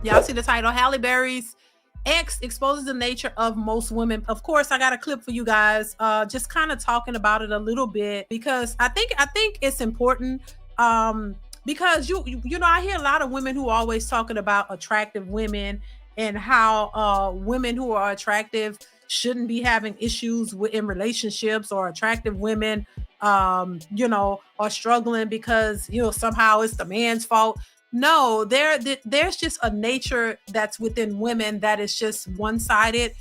Y'all see the title, Halle Berry's X exposes the nature of most women. Of course, I got a clip for you guys, just kind of talking about it a little bit, because I think it's important. Because you know, I hear a lot of women who are always talking about attractive women and how women who are attractive shouldn't be having issues in relationships, or attractive women you know, are struggling because, you know, somehow it's the man's fault. No, there's just a nature that's within women that is just one-sided,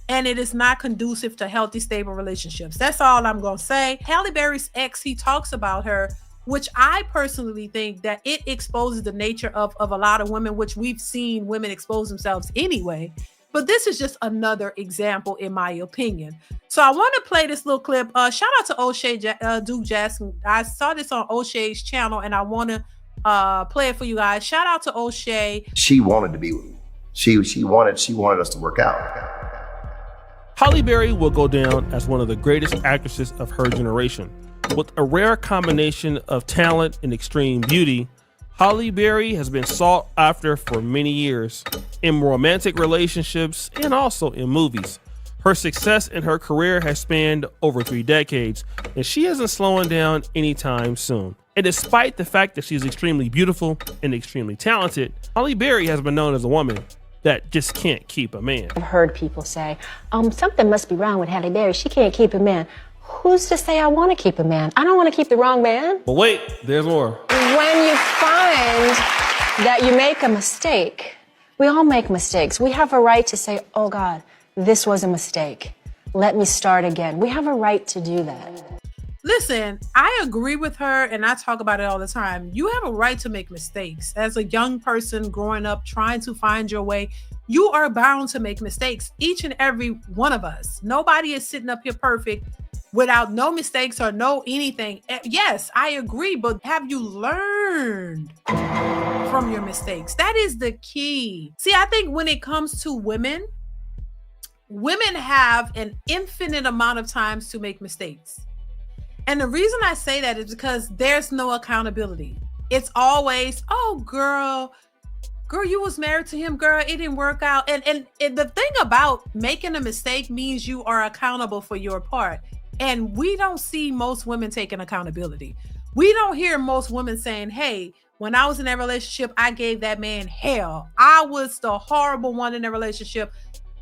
and it is not conducive to healthy, stable relationships. That's all I'm gonna say. Halle Berry's ex, he talks about her, which I personally think that it exposes the nature of a lot of women, which we've seen women expose themselves anyway. But this is just another example, in my opinion. So I want to play this little clip. Shout out to O'Shea Duke Jackson. I saw this on O'Shea's channel, and I want to play it for you guys. Shout out to O'Shea. She wanted to be with me. She wanted us to work out. Halle Berry will go down as one of the greatest actresses of her generation. With a rare combination of talent and extreme beauty, Halle Berry has been sought after for many years, in romantic relationships and also in movies. Her success in her career has spanned over 3 decades, and she isn't slowing down anytime soon. And despite the fact that she's extremely beautiful and extremely talented, Halle Berry has been known as a woman that just can't keep a man. I've heard people say, something must be wrong with Halle Berry. She can't keep a man. Who's to say I want to keep a man? I don't want to keep the wrong man. But wait, there's more. When you find that you make a mistake, we all make mistakes. We have a right to say, oh God, this was a mistake. Let me start again. We have a right to do that. Listen, I agree with her, and I talk about it all the time. You have a right to make mistakes. As a young person growing up, trying to find your way, you are bound to make mistakes. Each and every one of us. Nobody is sitting up here perfect without no mistakes or no anything. Yes, I agree, but have you learned from your mistakes? That is the key. See, I think when it comes to women have an infinite amount of times to make mistakes. And the reason I say that is because there's no accountability. It's always, oh, girl, you was married to him, girl, it didn't work out. And the thing about making a mistake means you are accountable for your part. And we don't see most women taking accountability. We don't hear most women saying, hey, when I was in that relationship, I gave that man hell. I was the horrible one in the relationship.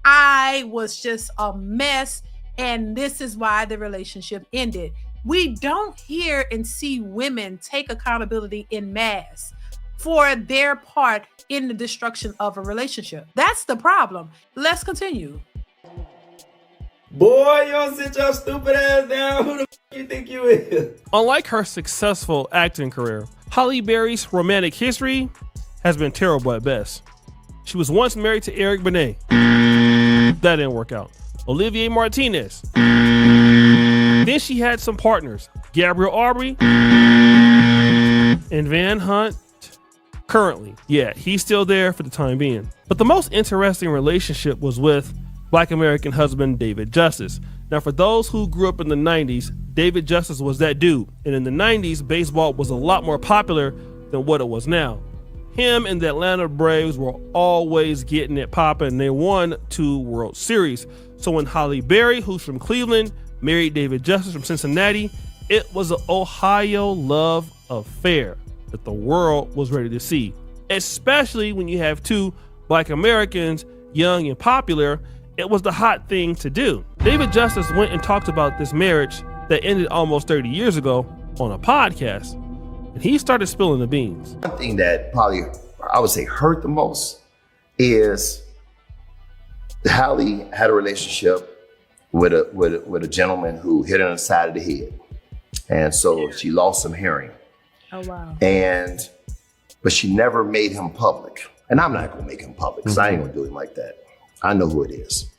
I was just a mess. And this is why the relationship ended. We don't hear and see women take accountability in mass for their part in the destruction of a relationship. That's the problem. Let's continue. Boy, you don't sit your stupid ass down. Who the f you think you is? Unlike her successful acting career, Halle Berry's romantic history has been terrible at best. She was once married to Eric Benet. That didn't work out. Olivier Martinez. Then she had some partners, Gabriel Aubrey and Van Hunt. Currently, yeah, he's still there for the time being. But the most interesting relationship was with Black American husband David Justice. Now, for those who grew up in the 90s, David Justice was that dude. And in the 90s, baseball was a lot more popular than what it was now. Him and the Atlanta Braves were always getting it popping, and they won 2 World Series. So when Halle Berry, who's from Cleveland, married David Justice from Cincinnati, it was an Ohio love affair that the world was ready to see, especially when you have 2 Black Americans, young and popular. It was the hot thing to do. David Justice went and talked about this marriage that ended almost 30 years ago on a podcast, and he started spilling the beans. One thing that probably, I would say, hurt the most is Halle had a relationship with a gentleman who hit her on the side of the head. And so she lost some hearing. Oh, wow. But she never made him public. And I'm not gonna make him public, because I ain't gonna do him like that. I know who it is.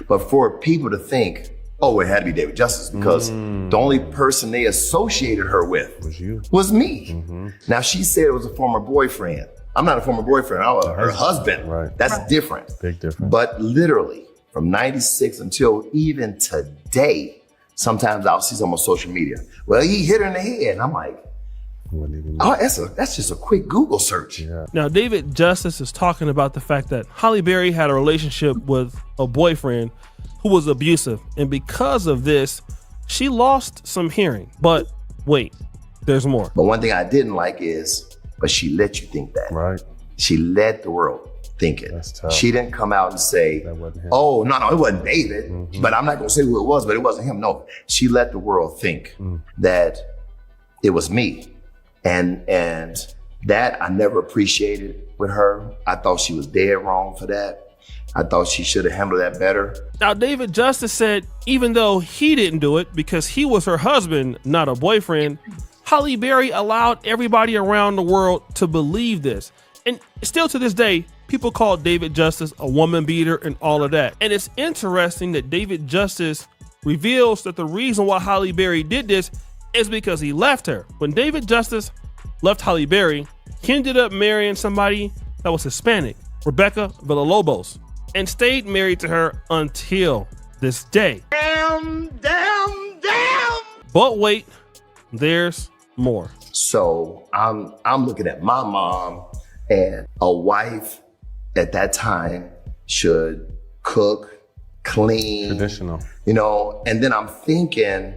But for people to think, oh, it had to be David Justice, because the only person they associated her with was me. Now, she said it was a former boyfriend. I'm not a former boyfriend, I was her husband. Right. That's different. Big difference. But literally, from 96 until even today, sometimes I'll see something on social media. Well, he hit her in the head. And I'm like, wouldn't even know. Oh, that's just a quick Google search. Yeah. Now, David Justice is talking about the fact that Halle Berry had a relationship with a boyfriend who was abusive. And because of this, she lost some hearing. But wait, there's more. But one thing I didn't like is, but she let you think that. Right. She let the world think it. That's tough. She didn't come out and say, That wasn't him. oh, no, it wasn't David. But I'm not going to say who it was, but it wasn't him. No, she let the world think that it was me. And that I never appreciated with her. I thought she was dead wrong for that. I thought she should have handled that better. Now, David Justice said even though he didn't do it because he was her husband, not a boyfriend, Halle Berry allowed everybody around the world to believe this. And still to this day, people call David Justice a woman beater and all of that. And it's interesting that David Justice reveals that the reason why Halle Berry did this is because he left her. When David Justice left Halle Berry, he ended up marrying somebody that was Hispanic, Rebecca Villalobos, and stayed married to her until this day. Damn. But wait, there's more. So I'm looking at my mom, and a wife at that time should cook, clean, Traditional. you know, and then I'm thinking,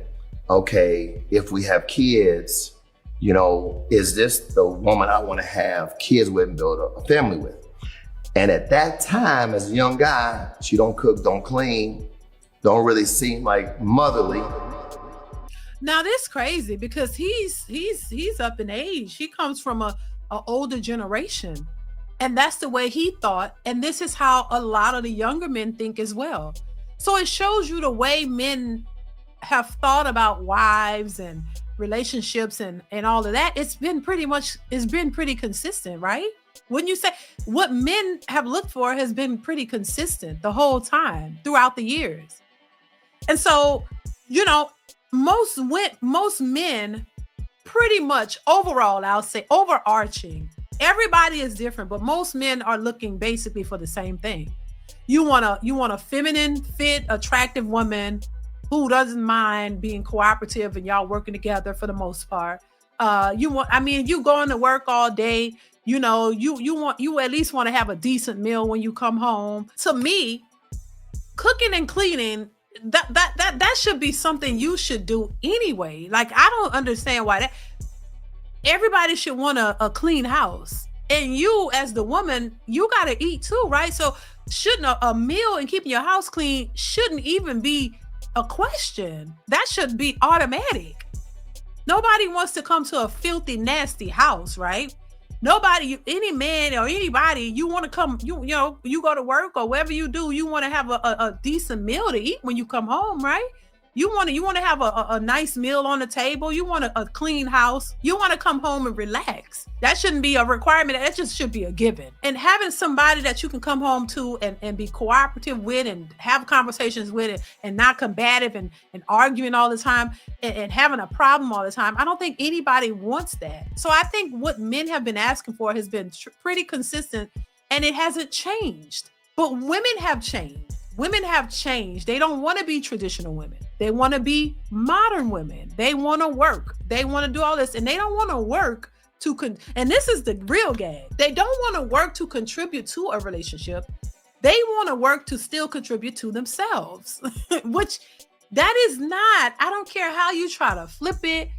okay, if we have kids, you know, is this the woman I want to have kids with and build a family with? And at that time, as a young guy, she don't cook, don't clean, don't really seem like motherly. Now this crazy because he's up in age. He comes from a older generation, and that's the way he thought. And this is how a lot of the younger men think as well. So it shows you the way men have thought about wives and relationships and all of that. It's been pretty consistent, right? Wouldn't you say what men have looked for has been pretty consistent the whole time throughout the years? And so, you know, most men pretty much overall, I'll say overarching, everybody is different, but most men are looking basically for the same thing. You want a feminine, fit, attractive woman who doesn't mind being cooperative and y'all working together for the most part. You going to work all day, you know, you at least want to have a decent meal when you come home. To me, cooking and cleaning, that should be something you should do anyway. Like, I don't understand why that. Everybody should want a clean house. And you as the woman, you got to eat too, right? So shouldn't a meal and keeping your house clean shouldn't even be a question. That should be automatic. Nobody wants to come to a filthy, nasty house, right? Nobody, any man or anybody, you want to come, you go to work or wherever you do, you want to have a decent meal to eat when you come home, right? You want to have a nice meal on the table. You want a clean house. You want to come home and relax. That shouldn't be a requirement. That just should be a given. And having somebody that you can come home to and be cooperative with and have conversations with and not combative and arguing all the time and having a problem all the time. I don't think anybody wants that. So I think what men have been asking for has been pretty consistent, and it hasn't changed. But women have changed. Women have changed. They don't want to be traditional women. They want to be modern women. They want to work. They want to do all this, and they don't want to work and this is the real gag. They don't want to work to contribute to a relationship. They want to work to still contribute to themselves, which that is not, I don't care how you try to flip it,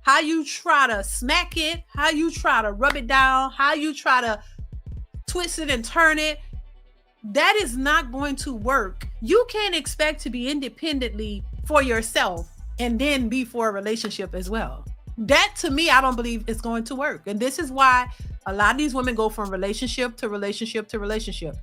how you try to smack it, how you try to rub it down, how you try to twist it and turn it. That is not going to work. You can't expect to be independently for yourself and then be for a relationship as well. That, to me, I don't believe is going to work. And this is why a lot of these women go from relationship to relationship to relationship,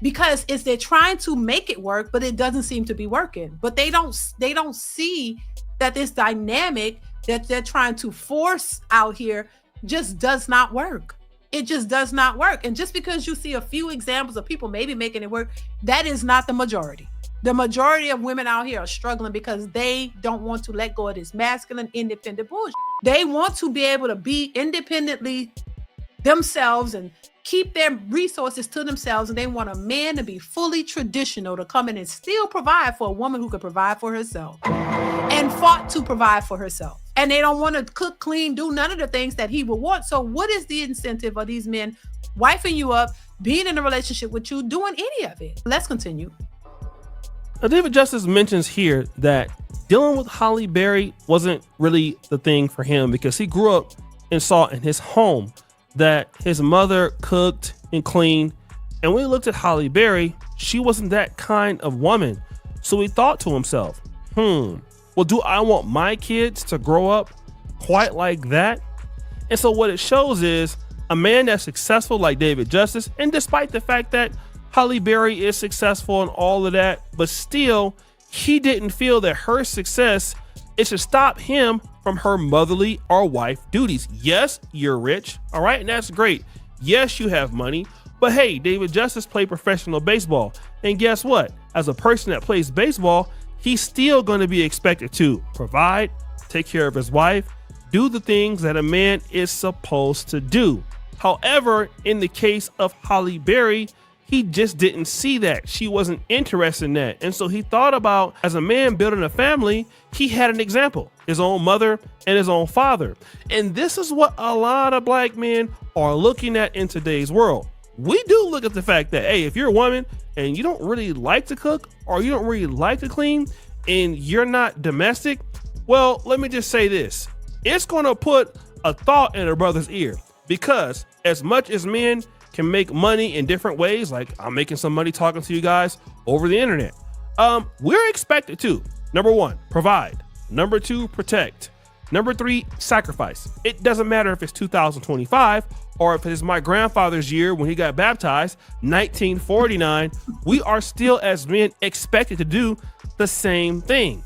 because they're trying to make it work, but it doesn't seem to be working. But they don't see that this dynamic that they're trying to force out here just does not work. It just does not work. And just because you see a few examples of people maybe making it work, that is not the majority. The majority of women out here are struggling because they don't want to let go of this masculine, independent bullshit. They want to be able to be independently themselves and keep their resources to themselves. And they want a man to be fully traditional, to come in and still provide for a woman who could provide for herself and fought to provide for herself. and they don't want to cook, clean, do none of the things that he would want. So what is the incentive of these men wifing you up, being in a relationship with you, doing any of it? Let's continue. Now, David Justice mentions here that dealing with Halle Berry wasn't really the thing for him because he grew up and saw in his home that his mother cooked and cleaned. And when he looked at Halle Berry, she wasn't that kind of woman. So he thought to himself, well, do I want my kids to grow up quite like that? And so what it shows is a man that's successful like David Justice, and despite the fact that Halle Berry is successful and all of that, but still, he didn't feel that her success, it should stop him from her motherly or wife duties. Yes, you're rich, all right, and that's great. Yes, you have money, but hey, David Justice played professional baseball, and guess what? As a person that plays baseball, he's still going to be expected to provide, take care of his wife, do the things that a man is supposed to do. However, in the case of Halle Berry, he just didn't see that. She wasn't interested in that. And so he thought about, as a man building a family, he had an example, his own mother and his own father. And this is what a lot of black men are looking at in today's world. We do look at the fact that, hey, if you're a woman and you don't really like to cook or you don't really like to clean and you're not domestic, well, let me just say this. It's going to put a thought in a brother's ear, because as much as men can make money in different ways, like I'm making some money talking to you guys over the internet, we're expected to, number one, provide, number two, protect, number three, sacrifice. It doesn't matter if it's 2025 or if it's my grandfather's year when he got baptized, 1949, we are still as men expected to do the same thing.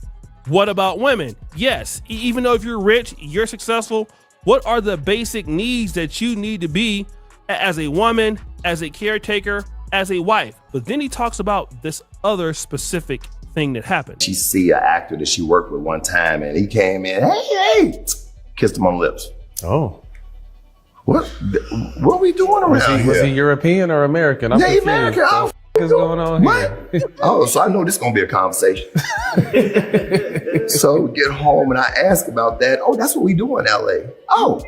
What about women? Yes, even though if you're rich, you're successful, what are the basic needs that you need to be as a woman, as a caretaker, as a wife? But then he talks about this other specific thing that happened. She see an actor that she worked with one time, and he came in, hey, kissed him on the lips. Oh. What are we doing around here? Was he European or American? I'm yeah, American. What is going on here? Oh, so I know this is going to be a conversation. So get home and I ask about that. Oh, that's what we do in LA. Oh,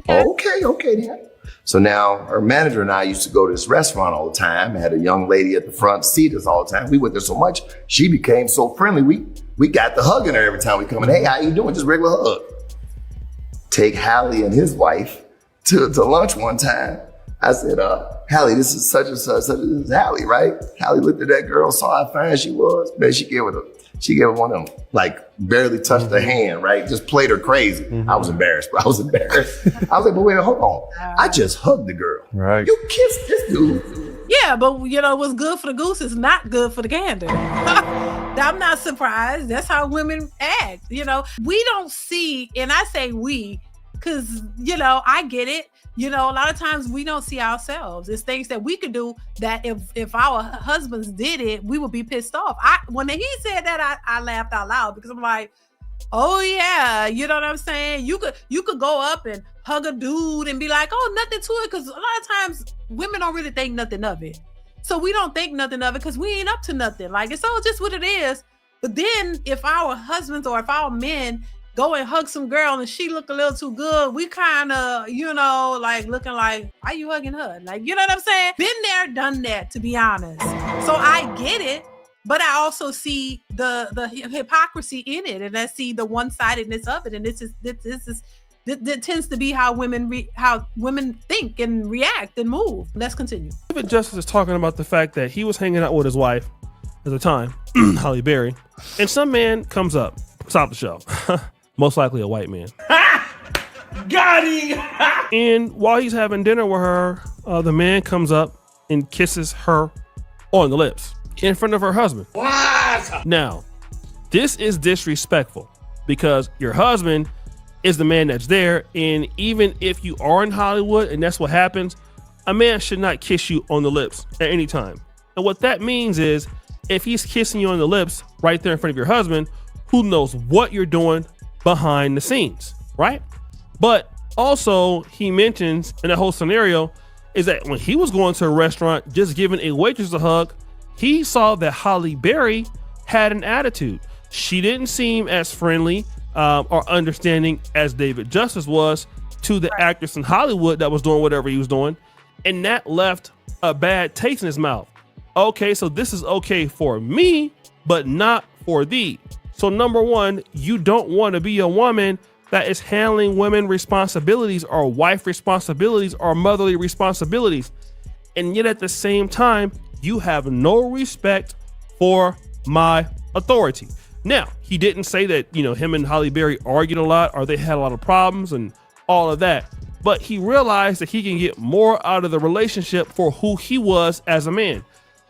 okay then. So now her manager and I used to go to this restaurant all the time. I had a young lady at the front seat us all the time. We went there so much, she became so friendly. We got the hugging her every time we come in. Hey, how you doing? Just regular hug. Take Halle and his wife to lunch one time. I said, Halle, this is such and such. This is Halle, right? Halle looked at that girl, saw how fine she was. Man, she gave her one of them, like barely touched her hand, right? Just played her crazy. I was embarrassed, bro. I was like, but wait, hold on. I just hugged the girl. Right. You kissed this dude. Yeah, but what's good for the goose is not good for the gander. I'm not surprised. That's how women act. We don't see, and I say we, because, I get it. A lot of times we don't see ourselves. It's things that we could do that if our husbands did it, we would be pissed off. When he said that, I laughed out loud because I'm like, oh yeah, you know what I'm saying? You could go up and hug a dude and be like, oh, nothing to it, because a lot of times women don't really think nothing of it. So we don't think nothing of it because we ain't up to nothing. Like, it's all just what it is. But then if our husbands or if our men go and hug some girl and she look a little too good, we kind of, like looking like, why you hugging her? Like, you know what I'm saying? Been there, done that, to be honest. So I get it, but I also see the hypocrisy in it, and I see the one-sidedness of it. And this tends to be how women think and react and move. Let's continue. David Justice is talking about the fact that he was hanging out with his wife at the time, Halle Berry, and some man comes up, stop the show. Most likely a white man. Got him! And while he's having dinner with her, the man comes up and kisses her on the lips in front of her husband. What? Now, this is disrespectful because your husband is the man that's there. And even if you are in Hollywood and that's what happens, a man should not kiss you on the lips at any time. And what that means is if he's kissing you on the lips right there in front of your husband, who knows what you're doing behind the scenes, right? But also he mentions in that whole scenario is that when he was going to a restaurant, just giving a waitress a hug, he saw that Halle Berry had an attitude. She didn't seem as friendly or understanding as David Justice was to the actress in Hollywood that was doing whatever he was doing. And that left a bad taste in his mouth. Okay, so this is okay for me, but not for thee. So number one, you don't want to be a woman that is handling women responsibilities or wife responsibilities or motherly responsibilities. And yet at the same time, you have no respect for my authority. Now, he didn't say that, you know, him and Halle Berry argued a lot or they had a lot of problems and all of that, but he realized that he can get more out of the relationship for who he was as a man.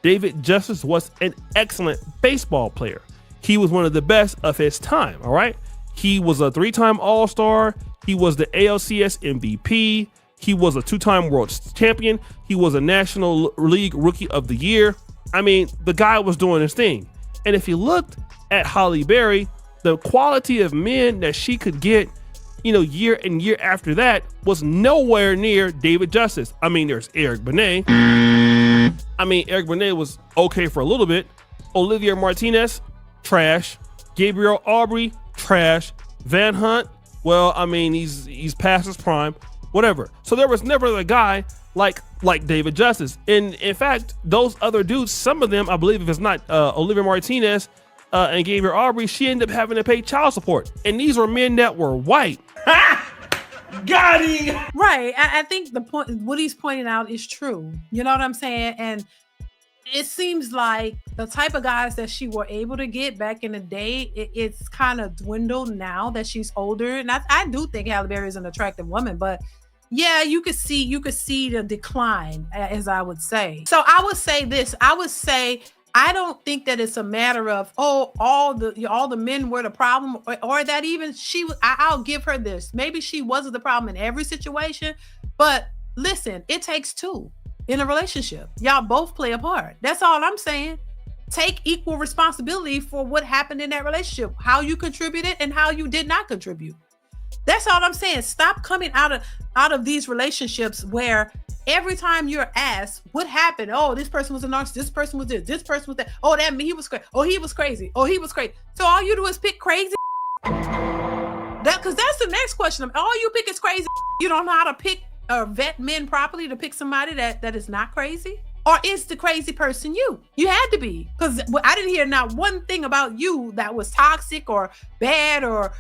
David Justice was an excellent baseball player. He was one of the best of his time, all right? He was a 3-time All-Star. He was the ALCS MVP. He was a 2-time world champion. He was a National League Rookie of the Year. I mean, the guy was doing his thing. And if you looked at Halle Berry, the quality of men that she could get, you know, year and year after that was nowhere near David Justice. I mean, there's Eric Benet. I mean, Eric Benet was okay for a little bit. Olivia Martinez, trash. Gabriel Aubrey, trash. Van Hunt, well, I mean, he's past his prime, whatever. So there was never a guy like David Justice. And in fact, those other dudes, some of them, I believe if it's not Olivia Martinez and Gabriel Aubrey, she ended up having to pay child support. And these were men that were white. Got him. Right. I think the point, what he's pointing out is true. You know what I'm saying? And it seems like the type of guys that she were able to get back in the day, it's kind of dwindled now that she's older. And I do think Halle Berry is an attractive woman, but yeah, you could see the decline, as I would say. So I would say this. I would say I don't think that it's a matter of, oh, all the men were the problem, or that even she. I'll give her this. Maybe she wasn't the problem in every situation, but listen, it takes two in a relationship. Y'all both play a part. That's all I'm saying. Take equal responsibility for what happened in that relationship, how you contributed and how you did not contribute. That's all I'm saying. Stop coming out of these relationships where every time you're asked what happened, oh, this person was a narcissist, this person was this person was that, oh, that he was crazy, oh, he was crazy, oh, he was crazy. So all you do is pick crazy. Because that's the next question. All you pick is crazy. You don't know how to pick or vet men properly to pick somebody that is not crazy. Or is the crazy person you? You had to be, because I didn't hear not one thing about you that was toxic or bad or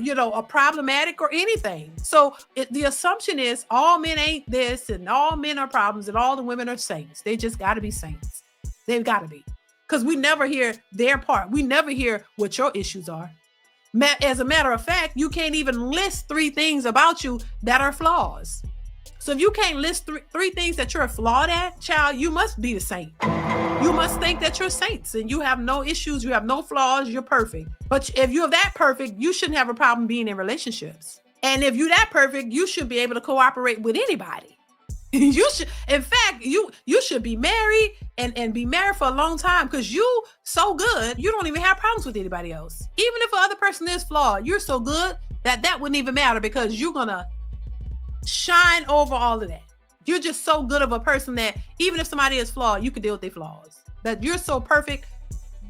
you know, or problematic or anything. So the assumption is all men ain't this and all men are problems and all the women are saints. They just got to be saints. They've got to be, because we never hear their part. We never hear what your issues are. As a matter of fact, you can't even list 3 things about you that are flaws. So if you can't list three things that you're flawed at, child, you must be the saint. You must think that you're saints and you have no issues, you have no flaws, you're perfect. But if you're that perfect, you shouldn't have a problem being in relationships. And if you're that perfect, you should be able to cooperate with anybody. You should, in fact, you should be married and be married for a long time, because you so good, you don't even have problems with anybody else. Even if the other person is flawed, you're so good that wouldn't even matter, because you're gonna shine over all of that. You're just so good of a person that even if somebody is flawed, you can deal with their flaws. That you're so perfect,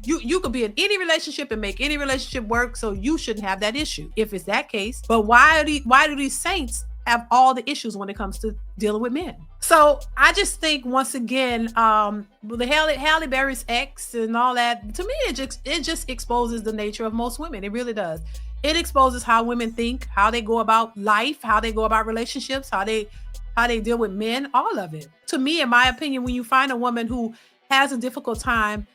you could be in any relationship and make any relationship work, so you shouldn't have that issue if it's that case. But why do these saints have all the issues when it comes to dealing with men? So I just think, once again, the Halle Berry's ex and all that, to me, it just exposes the nature of most women. It really does. It exposes how women think, how they go about life, how they go about relationships, how they deal with men, all of it. To me, in my opinion, when you find a woman who has a difficult time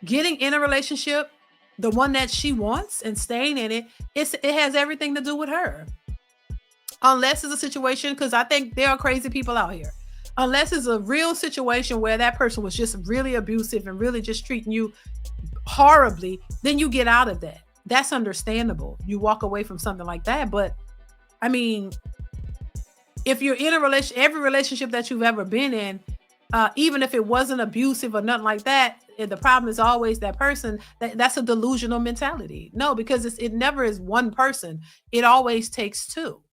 getting in a relationship, the one that she wants, and staying in it, it has everything to do with her. Unless it's a situation, because I think there are crazy people out here. Unless it's a real situation where that person was just really abusive and really just treating you horribly, then you get out of that. That's understandable. You walk away from something like that. But I mean, if you're in a relationship, every relationship that you've ever been in, even if it wasn't abusive or nothing like that, the problem is always that person. That's a delusional mentality. No, because it never is one person. It always takes two.